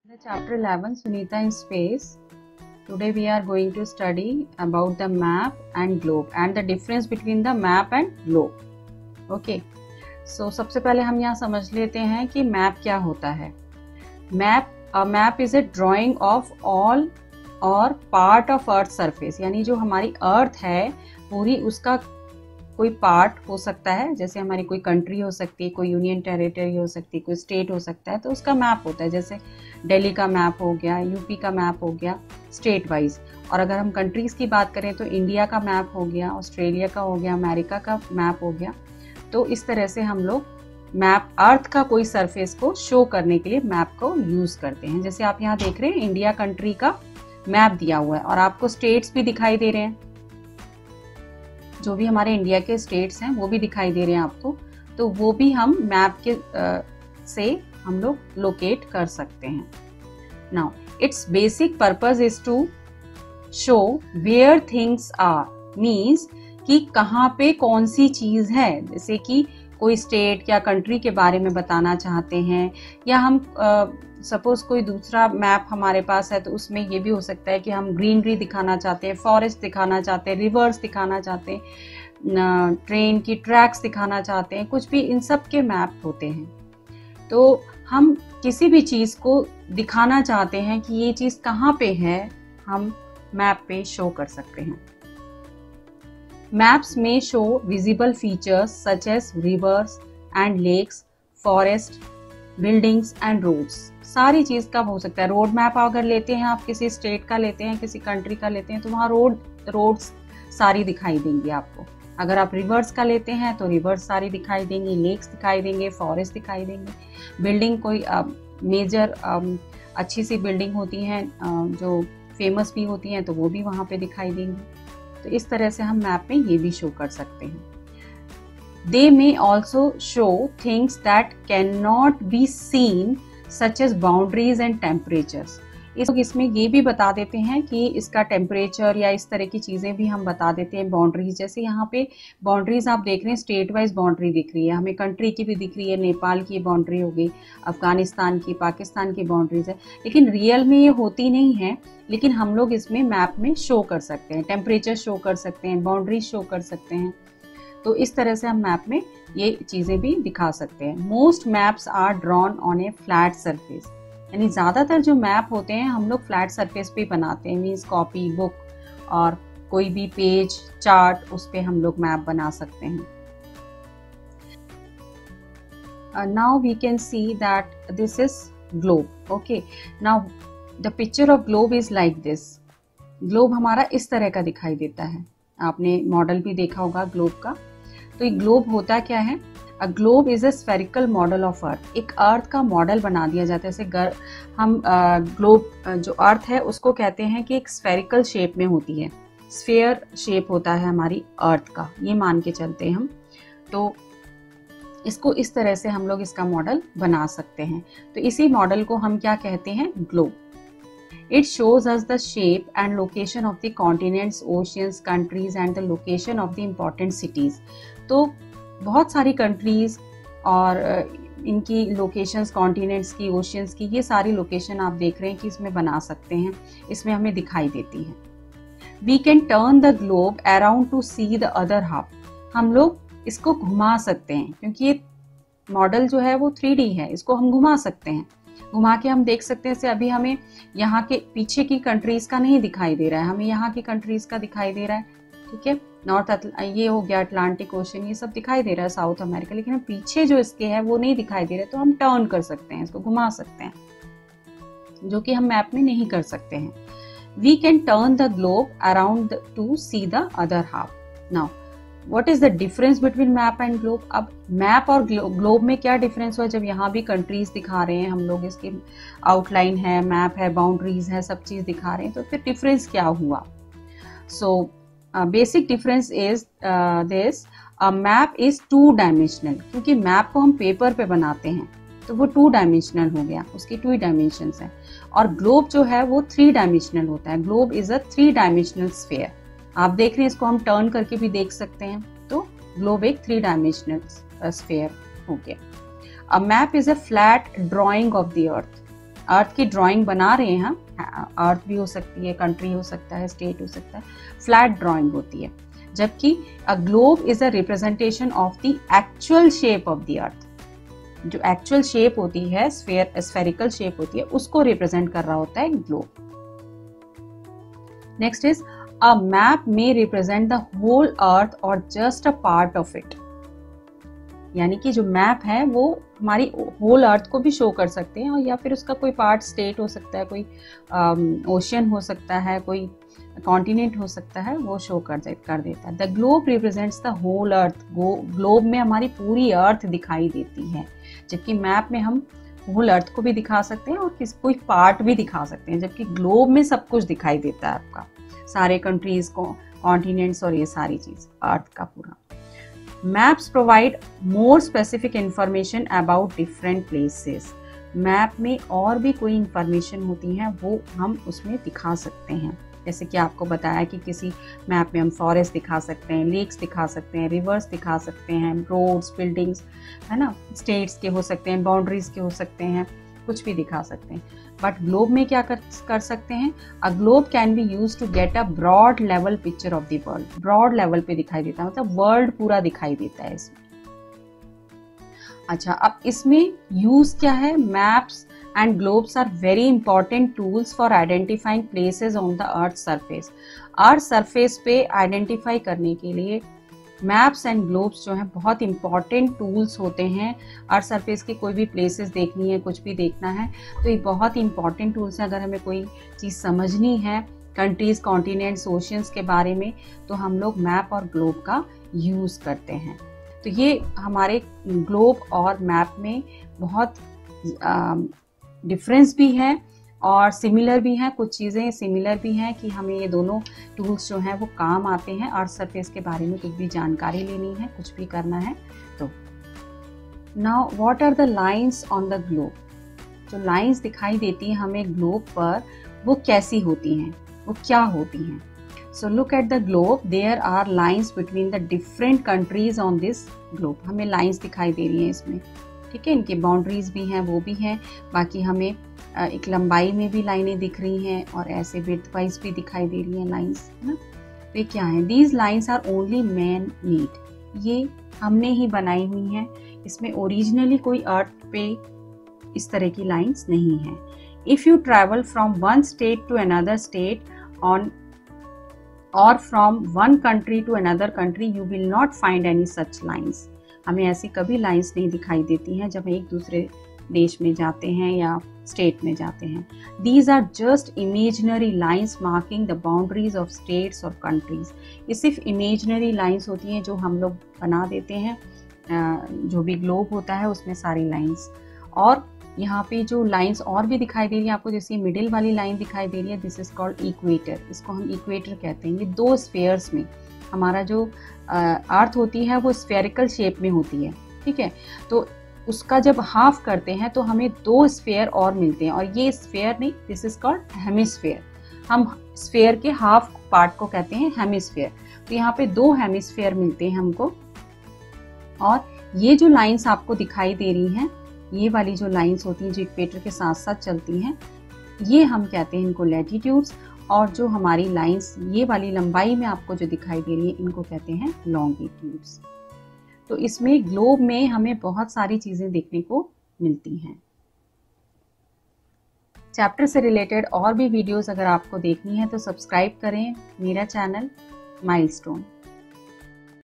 The chapter 11 Sunita in Space. Today we are going to study about the map and globe and the difference between the map and globe. Okay. So सबसे पहले हम यहाँ समझ लेते हैं कि map क्या होता है. Map is a drawing of all और पार्ट ऑफ अर्थ सरफेस, यानी जो हमारी अर्थ है पूरी उसका कोई पार्ट हो सकता है. जैसे हमारी कोई कंट्री हो सकती है, कोई यूनियन टेरिटरी हो सकती है, कोई स्टेट हो सकता है, तो उसका मैप होता है. जैसे दिल्ली का मैप हो गया, यूपी का मैप हो गया स्टेट वाइज. और अगर हम कंट्रीज़ की बात करें तो इंडिया का मैप हो गया, ऑस्ट्रेलिया का हो गया, अमेरिका का मैप हो गया. तो इस तरह से हम लोग मैप अर्थ का कोई सरफेस को शो करने के लिए मैप को यूज़ करते हैं. जैसे आप यहाँ देख रहे हैं इंडिया कंट्री का मैप दिया हुआ है और आपको स्टेट्स भी दिखाई दे रहे हैं. जो भी हमारे इंडिया के स्टेट्स हैं वो भी दिखाई दे रहे हैं आपको. तो वो भी हम मैप के से हम लोग लोकेट कर सकते हैं. Now its basic purpose is to show where things are, means कि कहाँ पे कौन सी चीज है. जैसे कि कोई स्टेट या कंट्री के बारे में बताना चाहते हैं, या हम सपोज कोई दूसरा मैप हमारे पास है तो उसमें ये भी हो सकता है कि हम ग्रीनरी दिखाना चाहते हैं, फॉरेस्ट दिखाना चाहते हैं, रिवर्स दिखाना चाहते हैं, ट्रेन की ट्रैक्स दिखाना चाहते हैं, कुछ भी इन सब के मैप होते हैं. तो हम किसी भी चीज़ को दिखाना चाहते हैं कि ये चीज़ कहाँ पे है, हम मैप पे शो कर सकते हैं. Maps may show visible features such as rivers and lakes, forest, buildings and roads. सारी चीज़ का हो सकता है. रोड मैप अगर लेते हैं आप, किसी स्टेट का लेते हैं, किसी कंट्री का लेते हैं, तो वहाँ रोड्स सारी दिखाई देंगी आपको. अगर आप रिवर्स का लेते हैं तो रिवर्स सारी दिखाई देंगी, लेक्स दिखाई देंगे, फॉरेस्ट दिखाई देंगे. बिल्डिंग कोई मेजर अच्छी सी बिल्डिंग होती हैं जो फेमस भी होती हैं तो वो भी वहाँ पे दिखाई देंगी. तो इस तरह से हम मैप में ये भी शो कर सकते हैं. They may also show things that can not be seen such as boundaries and temperatures. इसमें ये भी बता देते हैं कि इसका टेम्परेचर या इस तरह की चीज़ें भी हम बता देते हैं. बाउंड्रीज, जैसे यहाँ पे बाउंड्रीज आप देख रहे हैं, स्टेट वाइज बाउंड्री दिख रही है, हमें कंट्री की भी दिख रही है, नेपाल की बाउंड्री हो गई, अफगानिस्तान की, पाकिस्तान की बाउंड्रीज है. लेकिन रियल में ये होती नहीं है, लेकिन हम लोग इसमें मैप में शो कर सकते हैं. टेम्परेचर शो कर सकते हैं, बाउंड्रीज शो कर सकते हैं. तो इस तरह से हम मैप में ये चीज़ें भी दिखा सकते हैं. Most maps are drawn on a flat surface, यानी ज़्यादातर जो मैप होते हैं हम लोग फ्लैट सरफेस पे बनाते हैं. मीन्स कॉपी बुक और कोई भी पेज चार्ट, उस पे हम लोग मैप बना सकते हैं. Now we can see that this is globe. Okay, now the picture of globe is like this. Globe हमारा इस तरह का दिखाई देता है. आपने मॉडल भी देखा होगा ग्लोब का. तो ये ग्लोब होता क्या है? A globe is a spherical model of earth. एक अर्थ का मॉडल बना दिया जाता है. जैसे हम ग्लोब जो अर्थ है उसको कहते हैं कि एक स्फेरिकल शेप में होती है, स्फेयर शेप होता है हमारी अर्थ का, ये मान के चलते हैं हम. तो इसको इस तरह से हम लोग इसका मॉडल बना सकते हैं. तो इसी मॉडल को हम क्या कहते हैं? Globe. It shows us the shape and location of the continents, oceans, countries and the location of the important cities. तो बहुत सारी कंट्रीज और इनकी लोकेशंस, कॉन्टिनेंट्स की, ओशियंस की, ये सारी लोकेशन आप देख रहे हैं कि इसमें बना सकते हैं, इसमें हमें दिखाई देती है. We can turn the globe around to see the other half. हम लोग इसको घुमा सकते हैं क्योंकि ये मॉडल जो है वो 3D है, इसको हम घुमा सकते हैं. घुमा के हम देख सकते हैं. अभी हमें यहाँ के पीछे की कंट्रीज का नहीं दिखाई दे रहा है, हमें यहाँ की कंट्रीज का दिखाई दे रहा है. ठीक है, ये हो गया अटलांटिक ओशन, ये सब दिखाई दे रहा है, साउथ अमेरिका, लेकिन पीछे जो इसके है वो नहीं दिखाई दे रहा है. तो हम टर्न कर सकते हैं, इसको घुमा सकते हैं, जो कि हम मैप में नहीं कर सकते हैं. We can turn the globe around to see the other half. Now what is the difference between map and globe? अब मैप और ग्लोब में क्या डिफरेंस हुआ? जब यहाँ भी कंट्रीज दिखा रहे हैं हम लोग, इसकी आउटलाइन है, मैप है, बाउंड्रीज है, सब चीज दिखा रहे हैं, तो फिर डिफरेंस क्या हुआ? So basic difference is this, a map is 2 dimensional. क्योंकि मैप को हम पेपर पे बनाते हैं तो वो 2 डायमेंशनल हो गया, उसकी 2 डायमेंशंस है. और ग्लोब जो है वो 3 डायमेंशनल होता है. Globe is a 3 dimensional sphere. आप देख रहे हैं, इसको हम टर्न करके भी देख सकते हैं. तो ग्लोब एक 3 डायमेंशनल स्फीयर हो गया. A map is a flat drawing of the earth. Earth की ड्राइंग बना रहे हैं हम, अर्थ भी हो सकती है, कंट्री हो सकता है, स्टेट हो सकता है, फ्लैट ड्राइंग होती है। जबकि a globe is a representation of the actual shape of the अर्थ। जो एक्चुअल शेप होती है, स्फेरिकल शेप होती है, उसको रिप्रेजेंट कर रहा होता है globe. Next is a map में रिप्रेजेंट द होल अर्थ और just a part of it. यानी कि जो मैप है वो हमारी होल अर्थ को भी शो कर सकते हैं, और या फिर उसका कोई पार्ट स्टेट हो सकता है, कोई ओशन हो सकता है, कोई कॉन्टिनेंट हो सकता है, वो शो कर देता है। The globe represents the whole earth. Globe में हमारी पूरी अर्थ दिखाई देती है, जबकि मैप में हम होल अर्थ को भी दिखा सकते हैं और कोई पार्ट भी दिखा सकते हैं, जबकि ग्लोब में सब कुछ दिखाई देता है आपका, सारे कंट्रीज को, कॉन्टिनेंट्स और ये सारी चीज, अर्थ का पूरा। Maps provide more specific information about different places. Map में और भी कोई इंफॉर्मेशन होती है वो हम उसमें दिखा सकते हैं। जैसे कि आपको बताया कि किसी मैप में हम फॉरेस्ट दिखा सकते हैं, लेक्स दिखा सकते हैं, रिवर्स दिखा सकते हैं, रोड्स, बिल्डिंग्स, है ना, स्टेट्स के हो सकते हैं, बाउंड्रीज के हो सकते हैं, कुछ भी दिखा सकते हैं। बट ग्लोब में क्या कर सकते हैं? A globe can be use to get a broad level picture of the world. Broad level पे दिखाई देता है, मतलब वर्ल्ड पूरा दिखाई देता है इसमें। अच्छा, अब इसमें यूज क्या है? Maps and globes are very important tools for identifying places on the earth surface। Earth surface पे आइडेंटिफाई करने के लिए मैप्स एंड ग्लोब्स जो हैं बहुत इंपॉर्टेंट टूल्स होते हैं। अर्थ सरफेस की कोई भी प्लेसेस देखनी है, कुछ भी देखना है, तो ये बहुत इंपॉर्टेंट टूल्स हैं। अगर हमें कोई चीज़ समझनी है कंट्रीज, कॉन्टिनेंट्स, ओशियंस के बारे में, तो हम लोग मैप और ग्लोब का यूज़ करते हैं। तो ये हमारे ग्लोब और मैप में बहुत डिफरेंस भी है और सिमिलर भी हैं। कुछ चीज़ें सिमिलर भी हैं कि हमें ये दोनों टूल्स जो हैं वो काम आते हैं अर्थ सरफेस के बारे में कुछ भी जानकारी लेनी है, कुछ भी करना है तो। Now what are the lines on the globe? जो लाइंस दिखाई देती हैं हमें ग्लोब पर, वो कैसी होती हैं, वो क्या होती हैं? So look at the globe, there are lines between the different countries on this globe. हमें लाइंस दिखाई दे रही हैं इसमें, ठीक है, इनके बाउंड्रीज भी हैं, वो भी हैं। बाकी हमें एक लंबाई में भी लाइनें दिख रही हैं और ऐसे विड्थ वाइज भी दिखाई दे रही हैं लाइंस, है ना। तो ये क्या है? These lines are only man made. ये हमने ही बनाई हुई हैं, इसमें ओरिजिनली कोई अर्थ पे इस तरह की लाइंस नहीं है। If you travel from one state to another state on और from one country to another country, you will not find any such lines. हमें ऐसी कभी लाइंस नहीं दिखाई देती हैं जब हम एक दूसरे देश में जाते हैं या स्टेट में जाते हैं। These are just imaginary lines marking the boundaries of states और कंट्रीज। ये सिर्फ इमेजनरी लाइंस होती हैं जो हम लोग बना देते हैं। जो भी ग्लोब होता है उसमें सारी लाइंस, और यहाँ पे जो लाइंस और भी दिखाई दे रही है आपको, जैसे मिडिल वाली लाइन दिखाई दे रही है, दिस इज कॉल्ड इक्वेटर। इसको हम इक्वेटर कहते हैं। ये दो स्फेयर्स में, हमारा जो अर्थ होती है वो स्फेरिकल शेप में होती है, ठीक है। तो उसका जब हाफ करते हैं तो हमें दो स्फेयर और मिलते हैं, और ये स्फेयर नहीं, दिस इज कॉल्ड हेमिस्फेयर। हम स्फेयर के हाफ पार्ट को कहते हैं हेमिस्फेयर। तो यहाँ पे दो हेमिस्फेयर मिलते हैं हमको। और ये जो लाइंस आपको दिखाई दे रही हैं, ये वाली जो लाइंस होती हैं जो इक्वेटर के साथ साथ चलती हैं, ये हम कहते हैं इनको लैटिट्यूड्स। और जो हमारी लाइंस ये वाली लंबाई में आपको जो दिखाई दे रही है, इनको कहते हैं लॉन्गिट्यूड्स। तो इसमें ग्लोब में हमें बहुत सारी चीजें देखने को मिलती हैं। चैप्टर से रिलेटेड और भी वीडियोस अगर आपको देखनी है तो सब्सक्राइब करें मेरा चैनल माइलस्टोन।